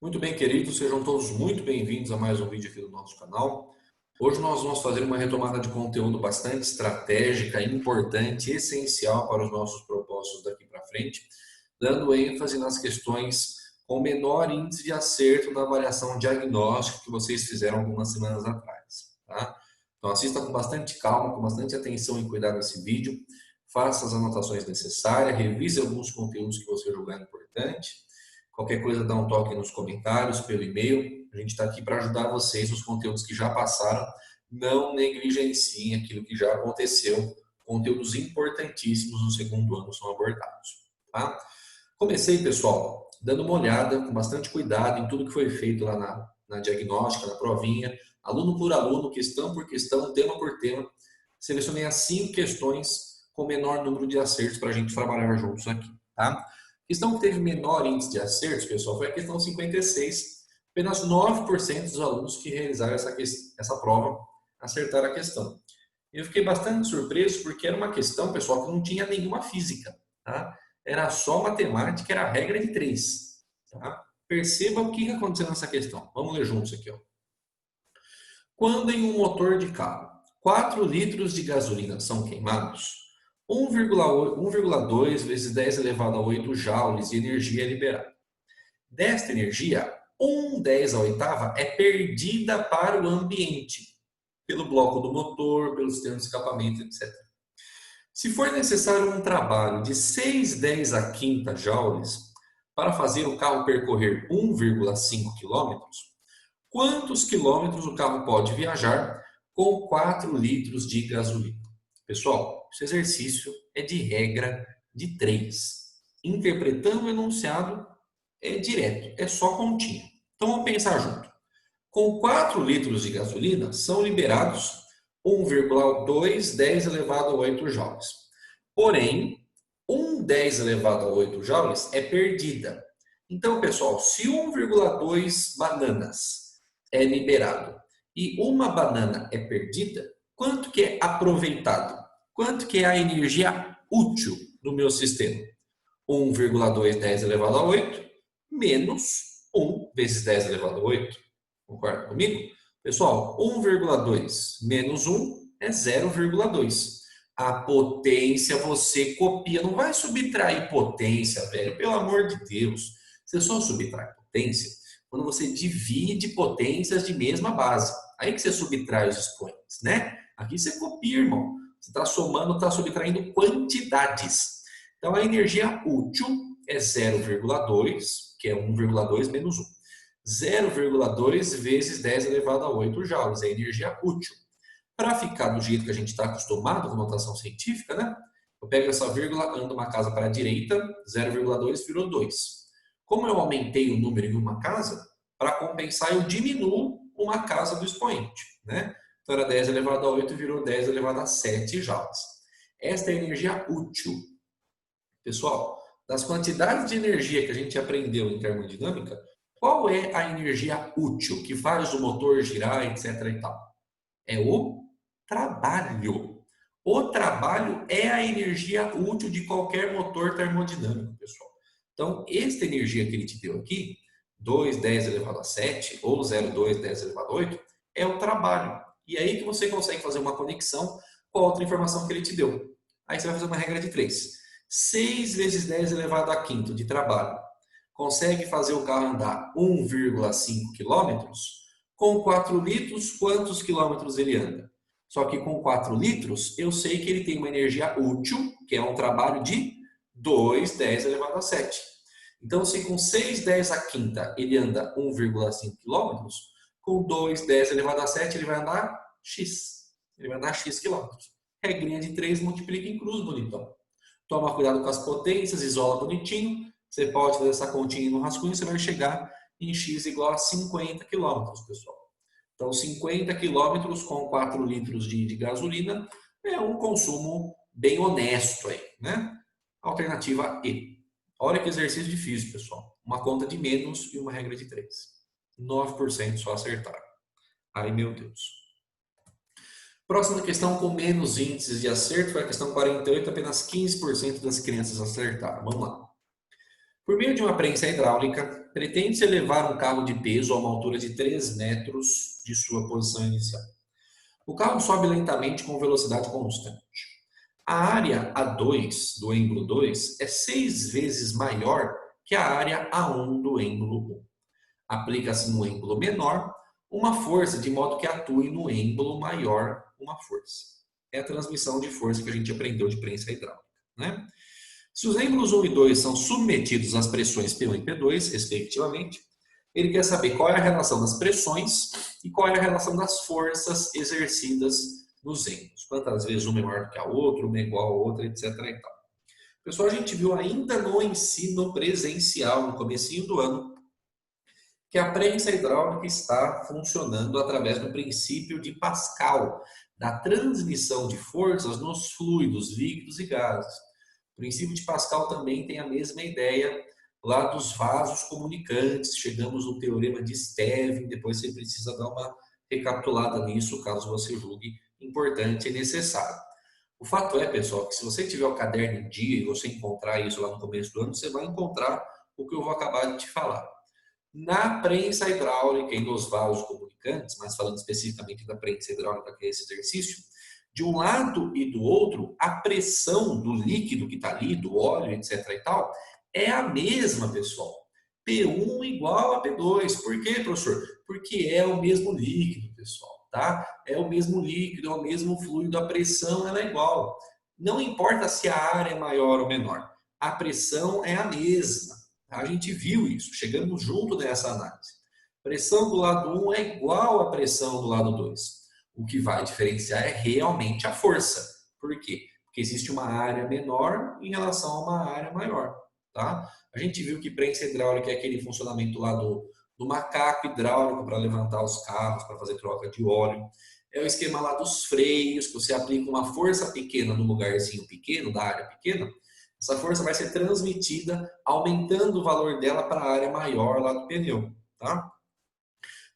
Muito bem, queridos, sejam todos muito bem-vindos a mais um vídeo aqui do nosso canal. Hoje nós vamos fazer uma retomada de conteúdo bastante estratégica, importante, essencial para os nossos propósitos daqui para frente, dando ênfase nas questões com menor índice de acerto da avaliação diagnóstica que vocês fizeram algumas semanas atrás, tá? Então assista com bastante calma, com bastante atenção e cuidado esse vídeo, faça as anotações necessárias, revise alguns conteúdos que você julgar importante. Qualquer coisa, dá um toque nos comentários, pelo e-mail. A gente está aqui para ajudar vocês nos conteúdos que já passaram. Não negligenciem aquilo que já aconteceu. Conteúdos importantíssimos no segundo ano são abordados. Tá? Comecei, pessoal, dando uma olhada com bastante cuidado em tudo que foi feito lá na diagnóstica, na provinha, aluno por aluno, questão por questão, tema por tema. Selecionei as 5 questões com menor número de acertos para a gente trabalhar juntos aqui. Tá? A questão que teve menor índice de acertos, pessoal, foi a questão 56. Apenas 9% dos alunos que realizaram essa prova acertaram a questão. Eu fiquei bastante surpreso porque era uma questão, pessoal, que não tinha nenhuma física. Tá? Era só matemática, era a regra de 3. Tá? Perceba o que aconteceu nessa questão. Vamos ler juntos aqui. Ó. Quando em um motor de carro 4 litros de gasolina são queimados, 1,2 vezes 10 elevado a 8 joules de energia é liberada. Desta energia, 1/10 a oitava é perdida para o ambiente, pelo bloco do motor, pelo sistema de escapamento, etc. Se for necessário um trabalho de 6/10 a quinta joules para fazer o carro percorrer 1,5 quilômetros, quantos quilômetros o carro pode viajar com 4 litros de gasolina? Pessoal, esse exercício é de regra de 3. Interpretando o enunciado é direto, é só continha. Então vamos pensar junto. Com 4 litros de gasolina, são liberados 1,2 10 elevado a 8 joules. Porém, 1/10 elevado a 8 joules é perdida. Então, pessoal, se 1,2 bananas é liberado e uma banana é perdida, quanto que é aproveitado? Quanto que é a energia útil do meu sistema? 1,2 10 elevado a 8 menos 1 vezes 10 elevado a 8. Concorda comigo? Pessoal, 1,2 menos 1 é 0,2. A potência você copia, não vai subtrair potência, velho, pelo amor de Deus. Você só subtrai potência quando você divide potências de mesma base. Aí que você subtrai os expoentes, né? Aqui você copia, irmão. Você está somando, está subtraindo quantidades. Então, a energia útil é 0,2, que é 1,2 menos 1. 0,2 vezes 10 elevado a 8 joules, é a energia útil. Para ficar do jeito que a gente está acostumado com notação científica, né? Eu pego essa vírgula, ando uma casa para a direita, 0,2 virou 2. Como eu aumentei o número em uma casa, para compensar eu diminuo uma casa do expoente, né? Então era 10 elevado a 8 virou 10 elevado a 7 joules. Esta é a energia útil. Pessoal, das quantidades de energia que a gente aprendeu em termodinâmica, qual é a energia útil que faz o motor girar, etc. e tal? É o trabalho. O trabalho é a energia útil de qualquer motor termodinâmico, pessoal. Então, esta energia que ele te deu aqui, 2/10 elevado a 7 ou 0,2/10 elevado a 8, é o trabalho. E é aí que você consegue fazer uma conexão com a outra informação que ele te deu. Aí você vai fazer uma regra de 3. 6 vezes 10 elevado a quinto de trabalho consegue fazer o carro andar 1,5 quilômetros. Com 4 litros, quantos quilômetros ele anda? Só que com 4 litros, eu sei que ele tem uma energia útil, que é um trabalho de 2/10 elevado a 7. Então, se com 6/10 a quinta ele anda 1,5 quilômetros, com 2/10 elevado a 7 ele vai andar X. Ele vai andar X quilômetros. Regrinha de 3, multiplica em cruz, bonitão. Toma cuidado com as potências, isola bonitinho. Você pode fazer essa continha no rascunho, você vai chegar em x igual a 50 quilômetros, pessoal. Então, 50 quilômetros com 4 litros de gasolina é um consumo bem honesto aí, né? Alternativa E. Olha que exercício difícil, pessoal. Uma conta de menos e uma regra de 3. 9% só acertaram. Ai, meu Deus. Próxima questão com menos índices de acerto foi a questão 48, apenas 15% das crianças acertaram. Vamos lá. Por meio de uma prensa hidráulica, pretende-se elevar um carro de peso a uma altura de 3 metros de sua posição inicial. O carro sobe lentamente com velocidade constante. A área A2 do ângulo 2 é 6 vezes maior que a área A1 do ângulo 1. Aplica-se no ângulo menor uma força de modo que atue no ângulo maior uma força. É a transmissão de força que a gente aprendeu de prensa hidráulica, né? Se os ângulos 1 e 2 são submetidos às pressões P1 e P2, respectivamente, ele quer saber qual é a relação das pressões e qual é a relação das forças exercidas nos ângulos. Quantas vezes uma é maior do que a outra, uma é igual a outra, etc. E tal. Pessoal, a gente viu ainda no ensino presencial, no comecinho do ano, que a prensa hidráulica está funcionando através do princípio de Pascal, da transmissão de forças nos fluidos, líquidos e gases. O princípio de Pascal também tem a mesma ideia lá dos vasos comunicantes. Chegamos no teorema de Stevin, depois você precisa dar uma recapitulada nisso, caso você julgue importante e necessário. O fato é, pessoal, que se você tiver o caderno em dia e você encontrar isso lá no começo do ano, você vai encontrar o que eu vou acabar de te falar. Na prensa hidráulica e nos vasos comunicantes, mas falando especificamente da prensa hidráulica, que é esse exercício, de um lado e do outro, a pressão do líquido que está ali, do óleo, etc. e tal, é a mesma, pessoal. P1 igual a P2. Por quê, professor? Porque é o mesmo líquido, pessoal, tá? É o mesmo líquido, é o mesmo fluido, a pressão ela é igual. Não importa se a área é maior ou menor, a pressão é a mesma. A gente viu isso, chegamos junto nessa análise. Pressão do lado 1 é igual à pressão do lado 2. O que vai diferenciar é realmente a força. Por quê? Porque existe uma área menor em relação a uma área maior. Tá? A gente viu que prensa hidráulica é aquele funcionamento lá do macaco hidráulico para levantar os carros, para fazer troca de óleo. É o esquema lá dos freios, que você aplica uma força pequena no lugarzinho pequeno, da área pequena. Essa força vai ser transmitida, aumentando o valor dela para a área maior lá do pneu. Tá?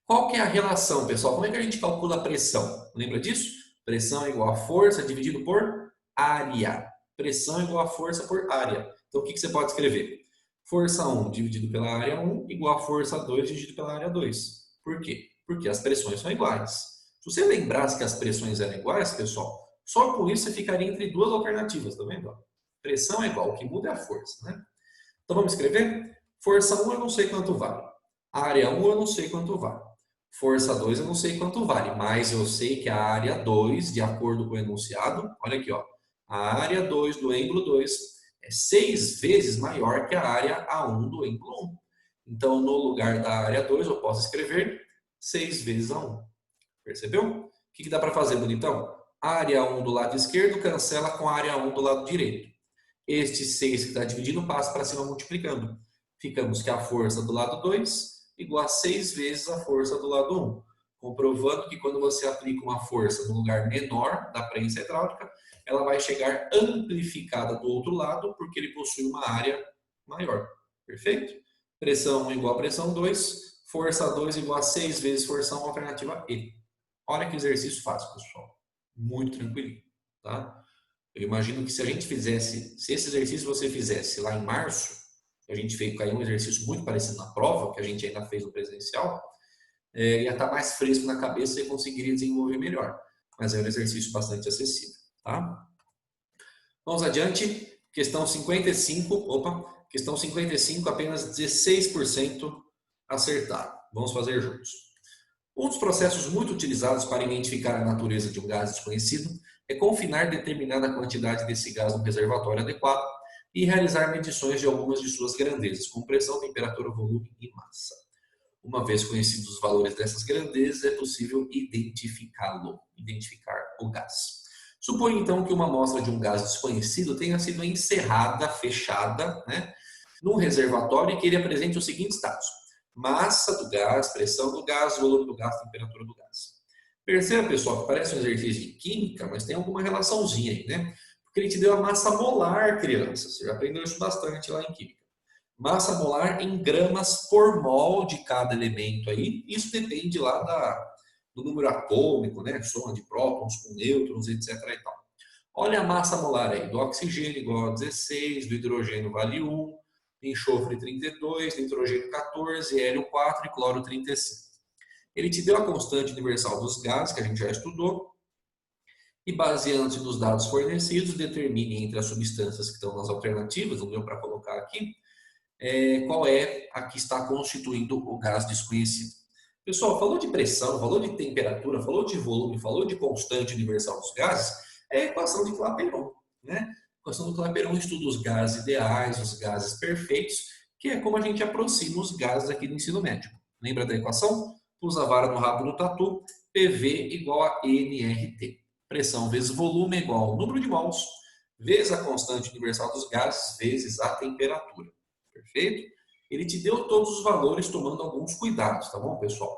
Qual que é a relação, pessoal? Como é que a gente calcula a pressão? Lembra disso? Pressão é igual a força dividido por área. Pressão é igual a força por área. Então, o que você pode escrever? Força 1 dividido pela área 1 igual a força 2 dividido pela área 2. Por quê? Porque as pressões são iguais. Se você lembrasse que as pressões eram iguais, pessoal, só com isso você ficaria entre duas alternativas, tá vendo? Pressão é igual, o que muda é a força, né? Então, vamos escrever? Força 1 eu não sei quanto vale. Área 1 eu não sei quanto vale. Força 2 eu não sei quanto vale, mas eu sei que a área 2, de acordo com o enunciado, olha aqui, ó, a área 2 do ângulo 2 é 6 vezes maior que a área A1 do ângulo 1. Então, no lugar da área 2, eu posso escrever 6 vezes A1. Percebeu? O que dá para fazer, bonitão? A área 1 do lado esquerdo cancela com a área 1 do lado direito. Este 6 que está dividindo passa para cima multiplicando. Ficamos que a força do lado 2 igual a 6 vezes a força do lado 1. Comprovando que quando você aplica uma força no lugar menor da prensa hidráulica, ela vai chegar amplificada do outro lado, porque ele possui uma área maior. Perfeito? Pressão 1 igual a pressão 2, força 2 igual a 6 vezes força 1, alternativa E. Olha que exercício fácil, pessoal. Muito tranquilinho, tá? Eu imagino que se a gente fizesse, se esse exercício você fizesse lá em março, a gente fez, caiu um exercício muito parecido na prova, que a gente ainda fez no presencial, ia estar mais fresco na cabeça e conseguiria desenvolver melhor. Mas é um exercício bastante acessível, tá? Vamos adiante. Questão 55, questão 55, apenas 16% acertado. Vamos fazer juntos. Um dos processos muito utilizados para identificar a natureza de um gás desconhecido é confinar determinada quantidade desse gás no reservatório adequado e realizar medições de algumas de suas grandezas, como pressão, temperatura, volume e massa. Uma vez conhecidos os valores dessas grandezas, é possível identificar o gás. Suponha então que uma amostra de um gás desconhecido tenha sido encerrada, fechada, num reservatório e que ele apresente os seguintes dados: massa do gás, pressão do gás, volume do gás, temperatura do gás. Perceba, pessoal, que parece um exercício de química, mas tem alguma relaçãozinha aí, né? Porque ele te deu a massa molar, crianças. Você já aprendeu isso bastante lá em química. Massa molar em gramas por mol de cada elemento aí. Isso depende lá do número atômico, né? Soma de prótons com nêutrons, etc. e tal. Olha a massa molar aí. Do oxigênio igual a 16, do hidrogênio vale 1, enxofre 32, nitrogênio 14, hélio 4 e cloro 35. Ele te deu a constante universal dos gases, que a gente já estudou, e baseando-se nos dados fornecidos, determine entre as substâncias que estão nas alternativas, não deu para colocar aqui, qual é a que está constituindo o gás desconhecido. Pessoal, falou de pressão, falou de temperatura, falou de volume, falou de constante universal dos gases, é a equação de Clapeyron, né? A equação do Clapeyron estuda os gases ideais, os gases perfeitos, que é como a gente aproxima os gases aqui do ensino médio. Lembra da equação? Usa a vara no rabo do tatu, PV igual a nRT. Pressão vezes volume é igual ao número de mols, vezes a constante universal dos gases, vezes a temperatura. Perfeito? Ele te deu todos os valores tomando alguns cuidados, tá bom, pessoal?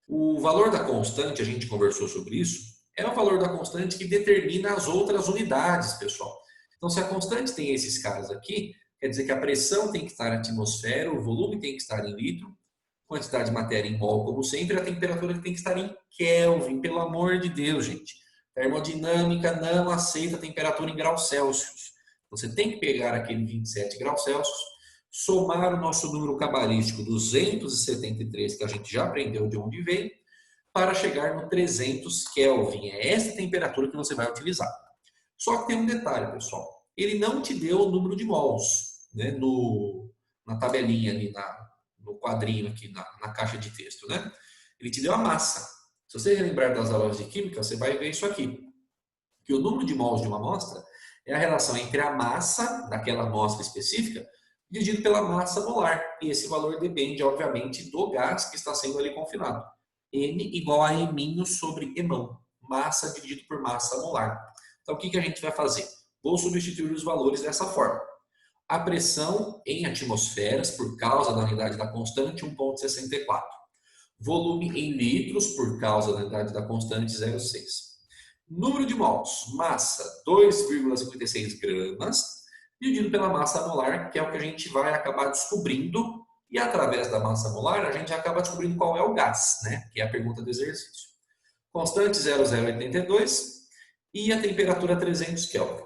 O valor da constante, a gente conversou sobre isso, é o valor da constante que determina as outras unidades, pessoal. Então, se a constante tem esses caras aqui, quer dizer que a pressão tem que estar em atmosfera, o volume tem que estar em litro, quantidade de matéria em mol, como sempre, a temperatura tem que estar em Kelvin, pelo amor de Deus, gente. Termodinâmica não aceita temperatura em graus Celsius. Você tem que pegar aquele 27 graus Celsius, somar o nosso número cabalístico 273, que a gente já aprendeu de onde vem, para chegar no 300 Kelvin. É essa temperatura que você vai utilizar. Só que tem um detalhe, pessoal. Ele não te deu o número de mols, né, na tabelinha ali, no quadrinho aqui, na caixa de texto, né? Ele te deu a massa. Se você lembrar das aulas de química, você vai ver isso aqui. Que o número de mols de uma amostra é a relação entre a massa daquela amostra específica dividido pela massa molar. E esse valor depende, obviamente, do gás que está sendo ali confinado. N igual a eminho sobre emão. Massa dividido por massa molar. Então, o que a gente vai fazer? Vou substituir os valores dessa forma. A pressão em atmosferas, por causa da unidade da constante, 1,64. Volume em litros, por causa da unidade da constante, 0,6. Número de mols, massa, 2,56 gramas, dividido pela massa molar, que é o que a gente vai acabar descobrindo, e através da massa molar, a gente acaba descobrindo qual é o gás, né? Que é a pergunta do exercício. Constante 0,082 e a temperatura 300 Kelvin.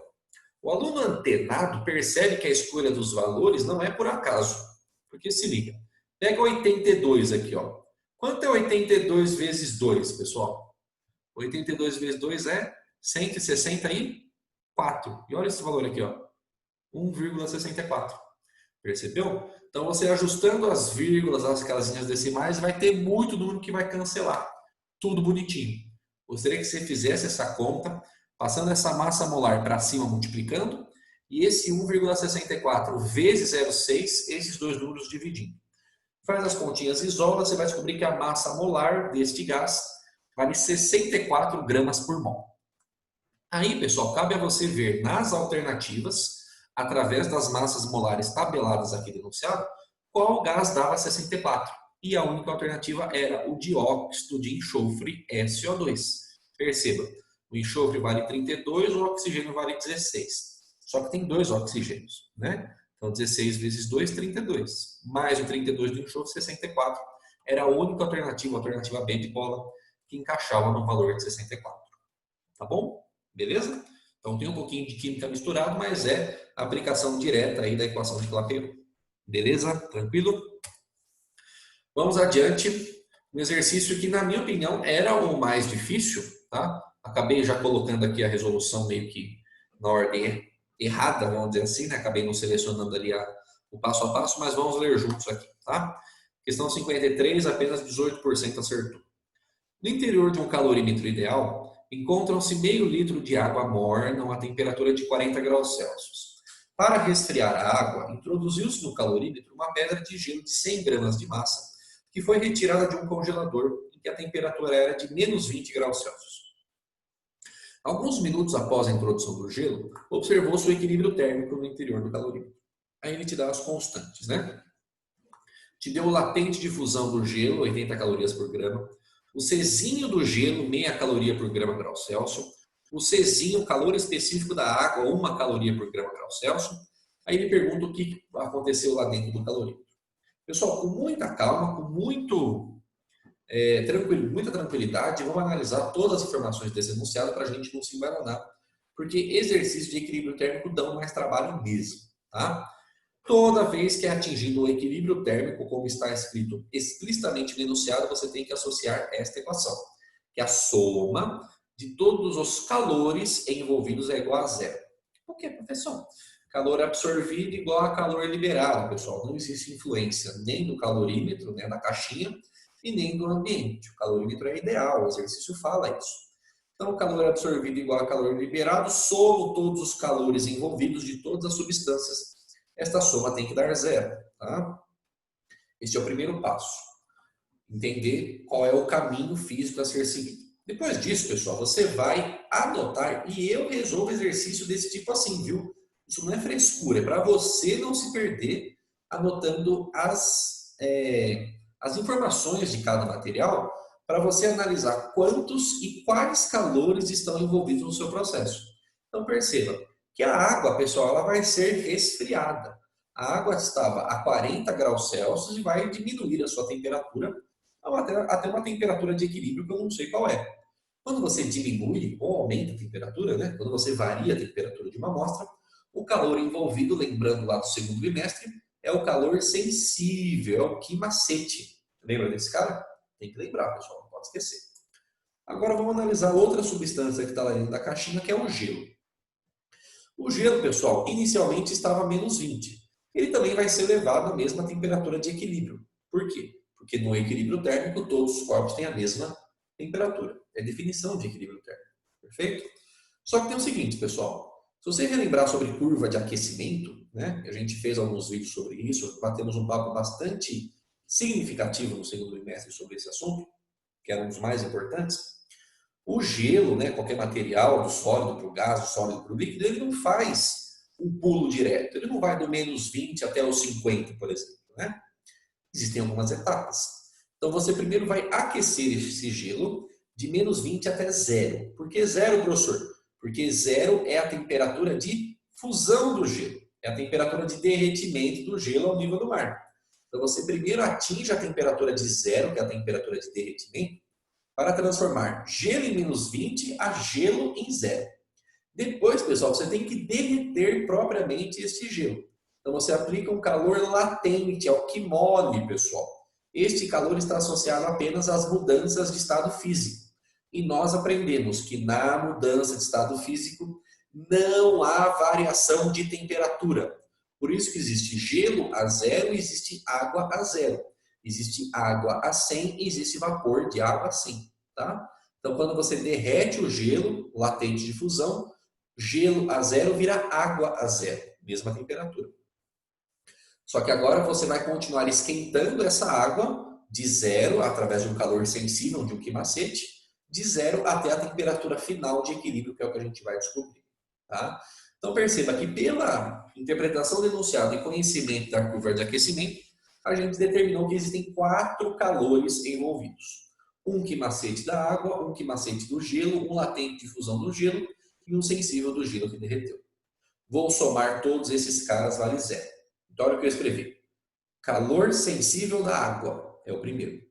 O aluno antenado percebe que a escolha dos valores não é por acaso. Porque se liga, pega 82 aqui, ó. Quanto é 82 vezes 2, pessoal? 82 vezes 2 é 164. E olha esse valor aqui, ó. 1,64. Percebeu? Então, você ajustando as vírgulas, as casinhas decimais, vai ter muito número que vai cancelar. Tudo bonitinho. Gostaria que você fizesse essa conta, passando essa massa molar para cima, multiplicando, e esse 1,64 vezes 0,6, esses dois números dividindo. Faz as continhas e isola, você vai descobrir que a massa molar deste gás vale 64 gramas por mol. Aí, pessoal, cabe a você ver nas alternativas, através das massas molares tabeladas aqui no enunciado, qual gás dava 64. E a única alternativa era o dióxido de enxofre, SO2. Perceba, o enxofre vale 32, o oxigênio vale 16. Só que tem dois oxigênios, né? Então, 16 vezes 2, 32. Mais o 32 do enxofre, 64. Era a única alternativa, a alternativa B de cola, que encaixava no valor de 64. Tá bom? Beleza? Então, tem um pouquinho de química misturado, mas é a aplicação direta aí da equação de Clapeyron. Beleza? Tranquilo? Vamos adiante. Um exercício que, na minha opinião, era o mais difícil, tá? Acabei já colocando aqui a resolução meio que na ordem errada, vamos dizer assim, né? Acabei não selecionando ali o passo a passo, mas vamos ler juntos aqui, tá? Questão 53, apenas 18% acertou. No interior de um calorímetro ideal, encontram-se meio litro de água morna a uma temperatura de 40 graus Celsius. Para resfriar a água, introduziu-se no calorímetro uma pedra de gelo de 100 gramas de massa, que foi retirada de um congelador em que a temperatura era de menos 20 graus Celsius. Alguns minutos após a introdução do gelo, observou-se o equilíbrio térmico no interior do calorímetro. Aí ele te dá as constantes, né? Te deu o latente de fusão do gelo, 80 calorias por grama. O Czinho do gelo, meia caloria por grama grau Celsius. O Czinho, calor específico da água, 1 caloria por grama grau Celsius. Aí ele pergunta o que aconteceu lá dentro do calorímetro. Pessoal, com muita calma, com muita tranquilidade, vamos analisar todas as informações desse enunciado para a gente não se embananar, porque exercícios de equilíbrio térmico dão mais trabalho mesmo, tá? Toda vez que é atingido o equilíbrio térmico, como está escrito explicitamente no enunciado, você tem que associar esta equação, que a soma de todos os calores envolvidos é igual a zero. Por quê, professor? Calor absorvido igual a calor liberado, pessoal. Não existe influência nem do calorímetro, né, da caixinha, e nem do ambiente. O calorímetro é ideal, o exercício fala isso. Então, calor absorvido igual a calor liberado, somo todos os calores envolvidos de todas as substâncias. Esta soma tem que dar zero, tá? Este é o primeiro passo. Entender qual é o caminho físico a ser seguido. Depois disso, pessoal, você vai anotar, e eu resolvo exercício desse tipo assim, viu? Isso não é frescura, é para você não se perder anotando as informações de cada material, para você analisar quantos e quais calores estão envolvidos no seu processo. Então perceba que a água, pessoal, ela vai ser resfriada. A água estava a 40 graus Celsius e vai diminuir a sua temperatura até uma temperatura de equilíbrio que eu não sei qual é. Quando você diminui ou aumenta a temperatura, né? Quando você varia a temperatura de uma amostra, o calor envolvido, lembrando lá do segundo bimestre, é o calor sensível, é o quimacete. Lembra desse cara? Tem que lembrar, pessoal, não pode esquecer. Agora vamos analisar outra substância que está lá dentro da caixinha, que é o gelo. O gelo, pessoal, inicialmente estava a menos 20. Ele também vai ser levado à mesma temperatura de equilíbrio. Por quê? Porque no equilíbrio térmico todos os corpos têm a mesma temperatura. É definição de equilíbrio térmico. Perfeito? Só que tem o seguinte, pessoal. Se você relembrar sobre curva de aquecimento, né, a gente fez alguns vídeos sobre isso, batemos um papo bastante significativo no segundo bimestre sobre esse assunto, que era um dos mais importantes. O gelo, né, qualquer material, do sólido para o gás, do sólido para o líquido, ele não faz um pulo direto. Ele não vai do menos 20 até os 50, por exemplo. Né? Existem algumas etapas. Então você primeiro vai aquecer esse gelo de menos 20 até zero. Por que zero, professor? Porque zero é a temperatura de fusão do gelo. É a temperatura de derretimento do gelo ao nível do mar. Então você primeiro atinge a temperatura de zero, que é a temperatura de derretimento, para transformar gelo em menos 20 a gelo em zero. Depois, pessoal, você tem que derreter propriamente este gelo. Então você aplica um calor latente, é o que mole, pessoal. Este calor está associado apenas às mudanças de estado físico. E nós aprendemos que na mudança de estado físico não há variação de temperatura. Por isso que existe gelo a zero e existe água a zero. Existe água a 100 e existe vapor de água a 100. Tá? Então, quando você derrete o gelo latente de fusão, gelo a zero vira água a zero, mesma temperatura. Só que agora você vai continuar esquentando essa água de zero, através de um calor sensível, de um quimacete, de zero até a temperatura final de equilíbrio, que é o que a gente vai descobrir. Tá? Então perceba que pela interpretação do enunciado e conhecimento da curva de aquecimento, a gente determinou que existem 4 calores envolvidos. Um quimacete da água, um quimacete do gelo, um latente de fusão do gelo e um sensível do gelo que derreteu. Vou somar todos esses caras, vale zero. Então olha o que eu escrevi. Calor sensível da água é o primeiro.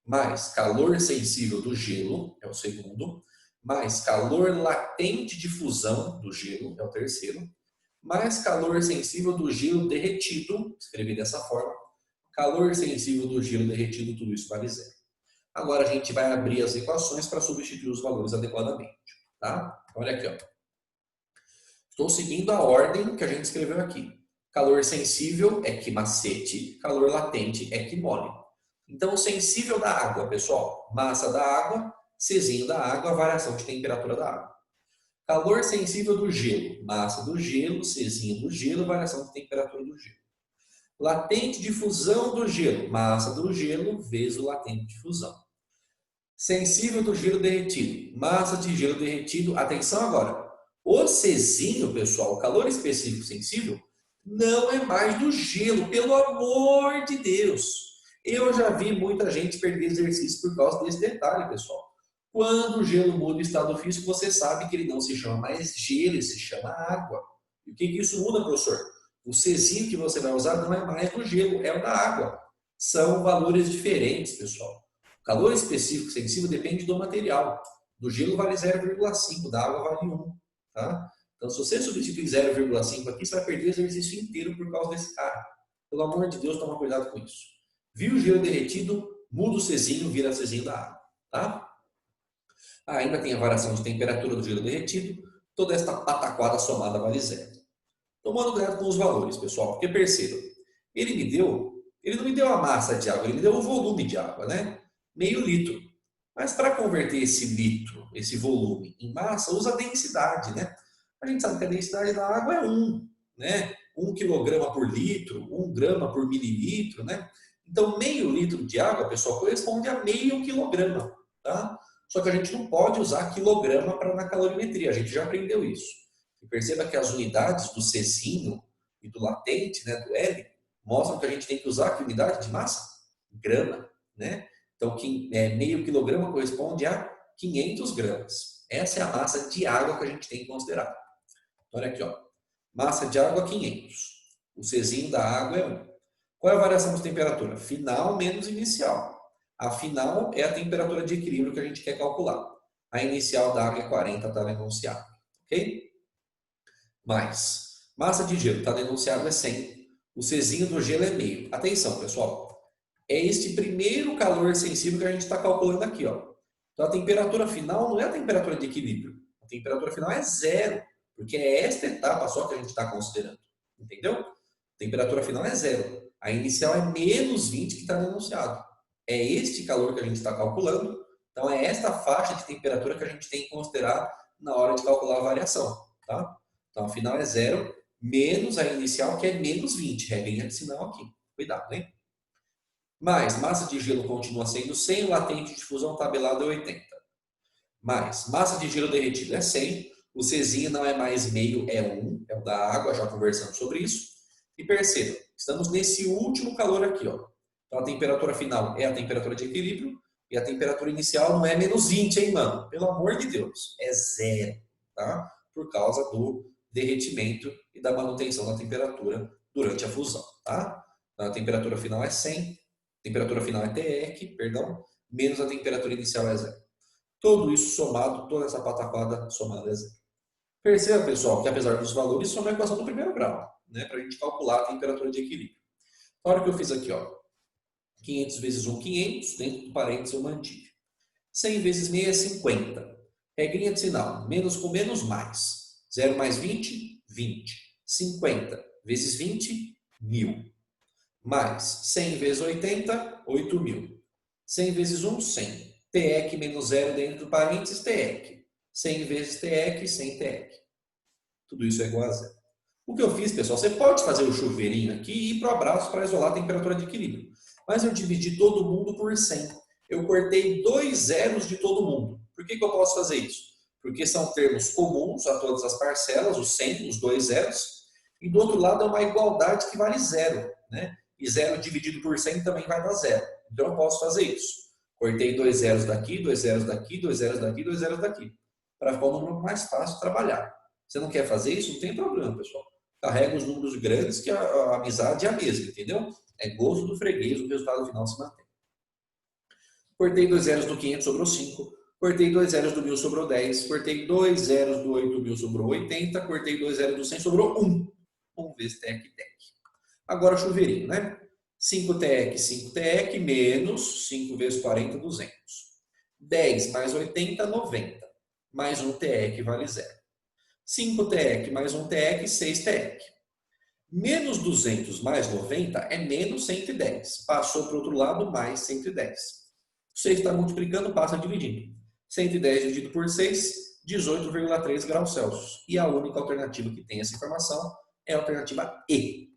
Mais calor sensível do gelo é o segundo. Mais calor latente de fusão do gelo é o terceiro. Mais calor sensível do gelo derretido, escrevi dessa forma. Calor sensível do gelo derretido, tudo isso vale zero. Agora a gente vai abrir as equações para substituir os valores adequadamente. Tá? Olha aqui, ó. Estou seguindo a ordem que a gente escreveu aqui. Calor sensível é quimacete, calor latente é quimole. Então, o sensível da água, pessoal, massa da água, Czinho da água, variação de temperatura da água. Calor sensível do gelo, massa do gelo, Czinho do gelo, variação de temperatura do gelo. Latente de fusão do gelo, massa do gelo, vezes o latente de fusão. Sensível do gelo derretido, massa de gelo derretido. Atenção agora. O Czinho, pessoal, o calor específico sensível, não é mais do gelo, pelo amor de Deus. Eu já vi muita gente perder exercício por causa desse detalhe, pessoal. Quando o gelo muda o estado físico, você sabe que ele não se chama mais gelo, ele se chama água. E o que isso muda, professor? O Czinho que você vai usar não é mais do gelo, é o da água. São valores diferentes, pessoal. O calor específico sensível depende do material. Do gelo vale 0,5, da água vale 1. Tá? Então, se você substituir 0,5 aqui, você vai perder o exercício inteiro por causa desse cara. Pelo amor de Deus, toma cuidado com isso. Viu o gelo derretido, muda o Czinho, vira Czinho da água. Tá? Ainda tem a variação de temperatura do gelo derretido. Toda esta pataquada somada vale zero. Tomando cuidado com os valores, pessoal, porque percebam, ele não me deu a massa de água, ele me deu o volume de água, né? Meio litro. Mas para converter esse litro, esse volume, em massa, usa a densidade, né? A gente sabe que a densidade da água é 1, né? 1 quilograma por litro, 1 grama por mililitro, né? Então, meio litro de água, pessoal, corresponde a meio quilograma, tá? Só que a gente não pode usar quilograma na calorimetria, a gente já aprendeu isso. E perceba que as unidades do Czinho e do latente, né, do L, mostram que a gente tem que usar que unidade de massa? Grama, né? Então, meio quilograma corresponde a 500 gramas. Essa é a massa de água que a gente tem que considerar. Olha aqui, ó. Massa de água 500. O Czinho da água é 1. Qual é a variação de temperatura? Final menos inicial. A final é a temperatura de equilíbrio que a gente quer calcular. A inicial da água é 40, está denunciado. Ok? Mais. Massa de gelo, está denunciado, é 100. O Czinho do gelo é meio. Atenção, pessoal. É este primeiro calor sensível que a gente está calculando aqui, ó. Então a temperatura final não é a temperatura de equilíbrio. A temperatura final é zero, porque é esta etapa só que a gente está considerando. Entendeu? A temperatura final é zero. A inicial é menos 20 que está denunciado. É este calor que a gente está calculando. Então é esta faixa de temperatura que a gente tem que considerar na hora de calcular a variação. Tá? Então a final é zero, menos a inicial, que é menos 20. Regrinha de sinal aqui. Cuidado, hein? Mais, massa de gelo continua sendo 100, o latente de fusão tabelado é 80. Mais, massa de gelo derretido é 100, o Czinho não é mais meio, é 1, é o da água, já conversamos sobre isso. E perceba, estamos nesse último calor aqui, ó. Então a temperatura final é a temperatura de equilíbrio e a temperatura inicial não é menos 20, hein, mano? Pelo amor de Deus, é zero, tá? Por causa do derretimento e da manutenção da temperatura durante a fusão, tá? Então, a temperatura final é 100, a temperatura final é TEC, perdão, menos a temperatura inicial é zero. Tudo isso somado, toda essa pataquada somada é zero. Perceba, pessoal, que apesar dos valores, isso é uma equação do primeiro grau, né? Para a gente calcular a temperatura de equilíbrio. A hora que eu fiz aqui, ó, 500 vezes 1, 500, dentro do parênteses eu mantive. 100 vezes meio é 50. Regrinha de sinal, menos com menos, mais. 0 mais 20, 20. 50 vezes 20, 1000. Mais 100 vezes 80, 8.000. 100 vezes 1, 100. TEC menos 0 dentro do parênteses, TEC. 100 vezes TEC, 100 TEC. Tudo isso é igual a zero. O que eu fiz, pessoal, você pode fazer o chuveirinho aqui e ir para o abraço para isolar a temperatura de equilíbrio. Mas eu dividi todo mundo por 100. Eu cortei 2 zeros de todo mundo. Por que eu posso fazer isso? Porque são termos comuns a todas as parcelas, os 100, os 2 zeros. E do outro lado é uma igualdade que vale zero, né? E 0 dividido por 100 também vai dar zero. Então eu posso fazer isso. Cortei 2 zeros daqui, 2 zeros daqui, 2 zeros daqui, 2 zeros daqui. Para ficar um número mais fácil de trabalhar. Você não quer fazer isso? Não tem problema, pessoal. Carrega os números grandes que a amizade é a mesma, entendeu? É gosto do freguês, o resultado final se mantém. Cortei 2 zeros do 500, sobrou 5. Cortei 2 zeros do 1000, sobrou 10. Cortei 2 zeros do 8.000, sobrou 80. Cortei 2 zeros do 100, sobrou 1. 1 vezes TEC, TEC. Agora chuveirinho, né? 5 TEC, 5 TEC, menos 5 vezes 40, 200. 10 mais 80, 90. Mais 1 TEC vale 0. 5 TEC mais 1 TEC, 6 TEC. Menos 200 mais 90 é menos 110. Passou para o outro lado, mais 110. 6 está multiplicando, passa dividindo. 110 dividido por 6, 18,3 graus Celsius. E a única alternativa que tem essa informação é a alternativa E.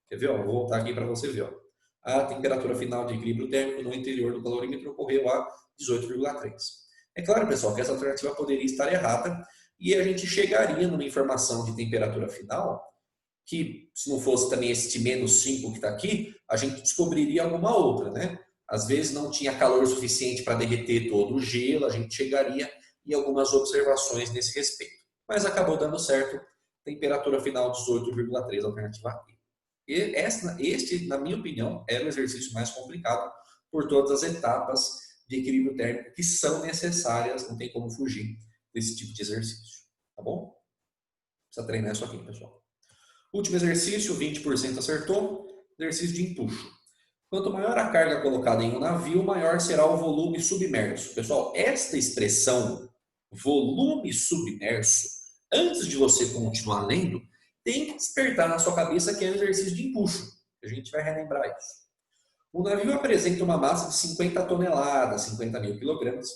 Quer ver? Vou voltar aqui para você ver. A temperatura final de equilíbrio térmico no interior do calorímetro ocorreu a 18,3. É claro, pessoal, que essa alternativa poderia estar errada e a gente chegaria numa informação de temperatura final que, se não fosse também este menos 5 que está aqui, a gente descobriria alguma outra, né? Às vezes não tinha calor suficiente para derreter todo o gelo, a gente chegaria em algumas observações nesse respeito. Mas acabou dando certo, temperatura final 18,3, alternativa A. Este, na minha opinião, era o exercício mais complicado por todas as etapas de equilíbrio térmico que são necessárias, não tem como fugir desse tipo de exercício, tá bom? Precisa treinar isso aqui, pessoal. Último exercício, 20% acertou. Exercício de empuxo. Quanto maior a carga colocada em um navio, maior será o volume submerso. Pessoal, esta expressão, volume submerso, antes de você continuar lendo, tem que despertar na sua cabeça que é um exercício de empuxo. A gente vai relembrar isso. O navio apresenta uma massa de 50 toneladas, 50 mil quilogramas,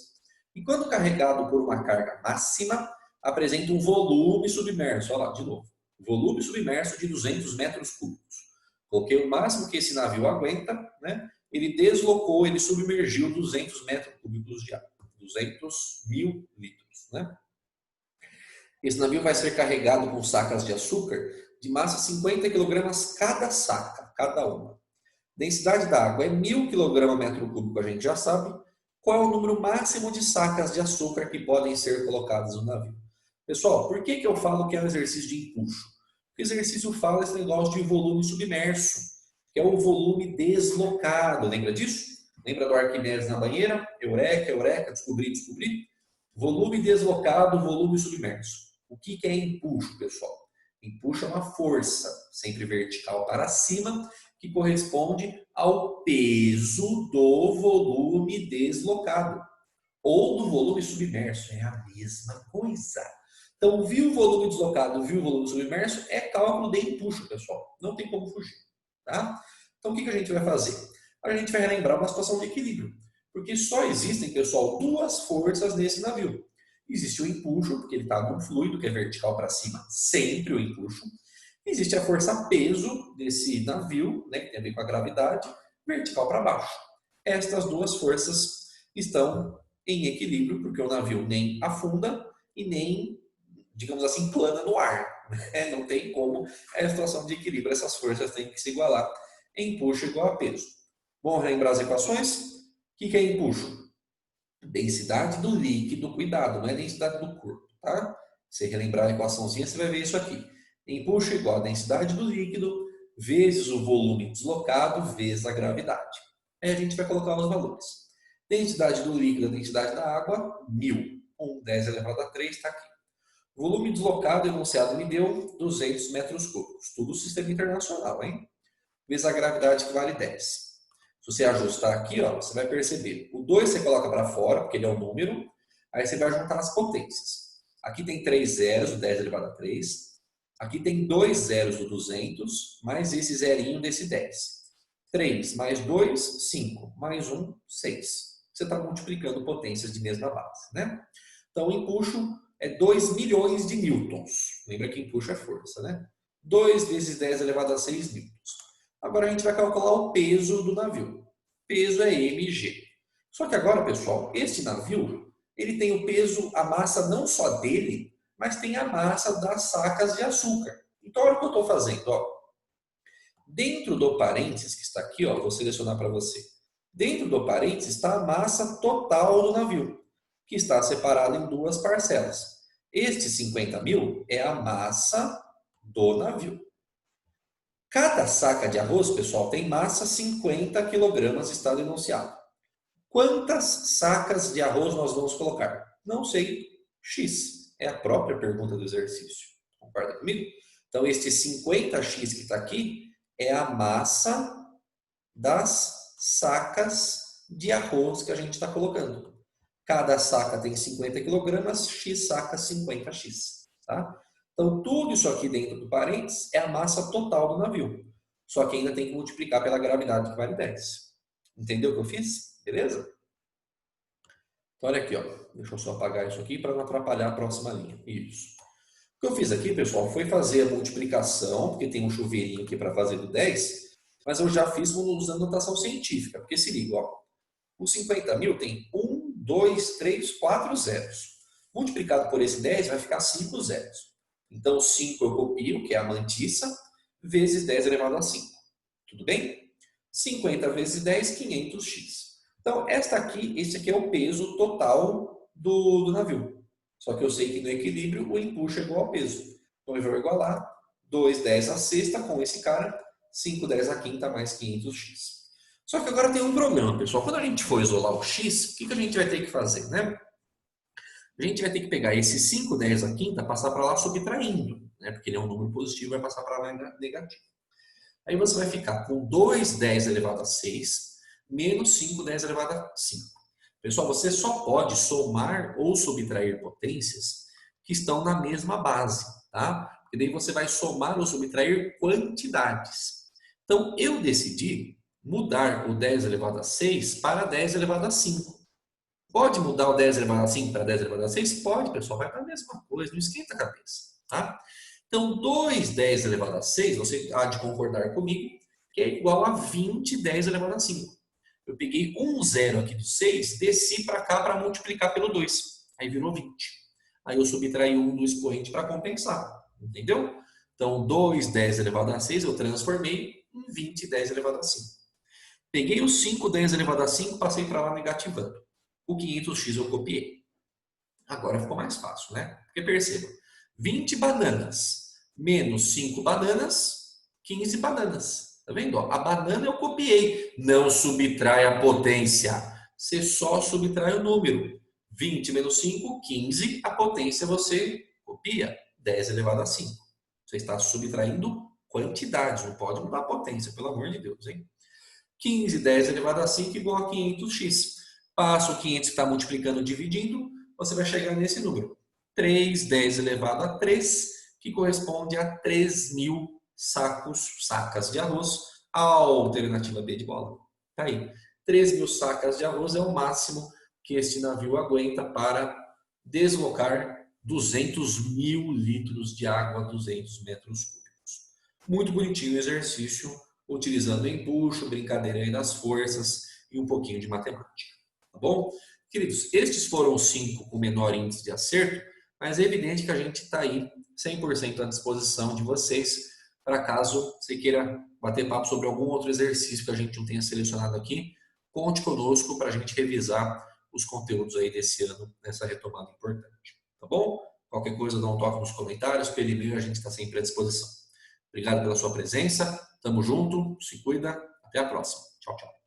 e quando carregado por uma carga máxima, apresenta um volume submerso. Olha lá, de novo. Volume submerso de 200 metros cúbicos. Coloquei o máximo que esse navio aguenta, né? Ele deslocou, ele submergiu 200 metros cúbicos de água. 200 mil litros, né? Esse navio vai ser carregado com sacas de açúcar de massa 50 kg cada saca, cada uma. Densidade da água é 1000 kg metro cúbico, a gente já sabe. Qual é o número máximo de sacas de açúcar que podem ser colocadas no navio? Pessoal, por que eu falo que é um exercício de empuxo? O exercício fala esse negócio de volume submerso, que é o volume deslocado. Lembra disso? Lembra do Arquimedes na banheira? Eureka, eureka, descobri, descobri. Volume deslocado, volume submerso. O que é empuxo, pessoal? Empuxo é uma força, sempre vertical para cima, que corresponde ao peso do volume deslocado. Ou do volume submerso. É a mesma coisa. Então, viu o volume deslocado, viu o volume submerso, é cálculo de empuxo, pessoal. Não tem como fugir. Tá? Então, o que a gente vai fazer? A gente vai lembrar uma situação de equilíbrio. Porque só existem, pessoal, duas forças nesse navio. Existe o empuxo, porque ele está num fluido que é vertical para cima, sempre o empuxo. Existe a força peso desse navio, né, que tem a ver com a gravidade, vertical para baixo. Estas duas forças estão em equilíbrio, porque o navio nem afunda e nem, digamos assim, plana no ar. Né? Não tem como, é a situação de equilíbrio, essas forças têm que se igualar. Empuxo igual a peso. Vamos lembrar as equações? O que é empuxo? Densidade do líquido, cuidado, não é densidade do corpo, tá? Se relembrar a equaçãozinha, você vai ver isso aqui. Empuxo igual a densidade do líquido vezes o volume deslocado vezes a gravidade. Aí a gente vai colocar os valores. Densidade do líquido, a densidade da água, 1000. 10 elevado a 3 está aqui. Volume deslocado, enunciado me deu 200 metros cúbicos. Tudo sistema internacional, hein? Vezes a gravidade, que vale 10. Se você ajustar aqui, ó, você vai perceber. O 2 você coloca para fora, porque ele é um número. Aí você vai juntar as potências. Aqui tem 3 zeros, o 10 elevado a 3. Aqui tem 2 zeros do 200, mais esse zerinho desse 10. 3 mais 2, 5. Mais 1, 6. Você está multiplicando potências de mesma base, né? Então, o empuxo é 2 milhões de newtons. Lembra que empuxo é força, né? 2 vezes 10 elevado a 6 newtons. Agora a gente vai calcular o peso do navio. Peso é mg. Só que agora, pessoal, este navio, ele tem o peso, a massa não só dele, mas tem a massa das sacas de açúcar. Então, olha o que eu estou fazendo. Ó. Dentro do parênteses, que está aqui, ó, vou selecionar para você. Dentro do parênteses está a massa total do navio, que está separada em duas parcelas. Este 50 mil é a massa do navio. Cada saca de arroz, pessoal, tem massa 50 kg, está denunciado. Quantas sacas de arroz nós vamos colocar? Não sei. X. É a própria pergunta do exercício. Concorda comigo? Então, este 50x que está aqui é a massa das sacas de arroz que a gente está colocando. Cada saca tem 50 kg, x saca 50x. Tá? Então, tudo isso aqui dentro do parênteses é a massa total do navio. Só que ainda tem que multiplicar pela gravidade, que vale 10. Entendeu o que eu fiz? Beleza? Então, olha aqui, ó. Deixa eu só apagar isso aqui para não atrapalhar a próxima linha. Isso. O que eu fiz aqui, pessoal, foi fazer a multiplicação, porque tem um chuveirinho aqui para fazer do 10, mas eu já fiz usando notação científica, porque se liga, ó. O 50 mil tem 1, 2, 3, 4 zeros. Multiplicado por esse 10 vai ficar 5 zeros. Então, 5 eu copio, que é a mantiça, vezes 10 elevado a 5. Tudo bem? 50 vezes 10, 500x. Então, esse aqui é o peso total do navio. Só que eu sei que no equilíbrio o empuxo é igual ao peso. Então, eu vou igualar 2, 10 a sexta com esse cara, 5, 10 a quinta mais 500x. Só que agora tem um problema, pessoal. Quando a gente for isolar o x, o que a gente vai ter que fazer, né? A gente vai ter que pegar esse 5, 10 a quinta, passar para lá subtraindo. né? Porque ele é um número positivo, vai passar para lá negativo. Aí você vai ficar com 2 10 elevado a 6 menos 5 10 elevado a 5. Pessoal, você só pode somar ou subtrair potências que estão na mesma base, tá? Porque daí você vai somar ou subtrair quantidades. Então, eu decidi mudar o 10 elevado a 6 para 10 elevado a 5. Pode mudar o 10 elevado a 5 para 10 elevado a 6? Pode, pessoal, vai para a mesma coisa, não esquenta a cabeça, tá? Então, 2 10 elevado a 6, você há de concordar comigo, que é igual a 20 10 elevado a 5. Eu peguei um zero aqui do 6, desci para cá para multiplicar pelo 2. Aí virou 20. Aí eu subtraí 1 do expoente para compensar. Entendeu? Então, 2 10 elevado a 6 eu transformei em 20 10 elevado a 5. Peguei o 5 10 elevado a 5, passei para lá negativando. O 500x eu copiei. Agora ficou mais fácil, né? Porque perceba, 20 bananas menos 5 bananas, 15 bananas. Tá vendo? A banana eu copiei. Não subtrai a potência. Você só subtrai o número. 20 menos 5, 15. A potência você copia. 10 elevado a 5. Você está subtraindo quantidade. Não pode mudar a potência, pelo amor de Deus, hein? 15, 10 elevado a 5 igual a 500x. Passa o 500 que está multiplicando e dividindo, você vai chegar nesse número. 3, 10 elevado a 3, que corresponde a 3.000 sacas de arroz. A alternativa B de bola. Tá aí. 3.000 sacas de arroz é o máximo que este navio aguenta para deslocar 200.000 litros de água a 200 metros cúbicos. Muito bonitinho o exercício, utilizando empuxo, brincadeira aí das forças e um pouquinho de matemática. Tá bom? Queridos, estes foram os 5 com menor índice de acerto, mas é evidente que a gente está aí 100% à disposição de vocês, para caso você queira bater papo sobre algum outro exercício que a gente não tenha selecionado aqui, conte conosco para a gente revisar os conteúdos aí desse ano, nessa retomada importante. Tá bom? Qualquer coisa, dá um toque nos comentários, pelo e-mail, a gente está sempre à disposição. Obrigado pela sua presença, tamo junto, se cuida, até a próxima. Tchau, tchau.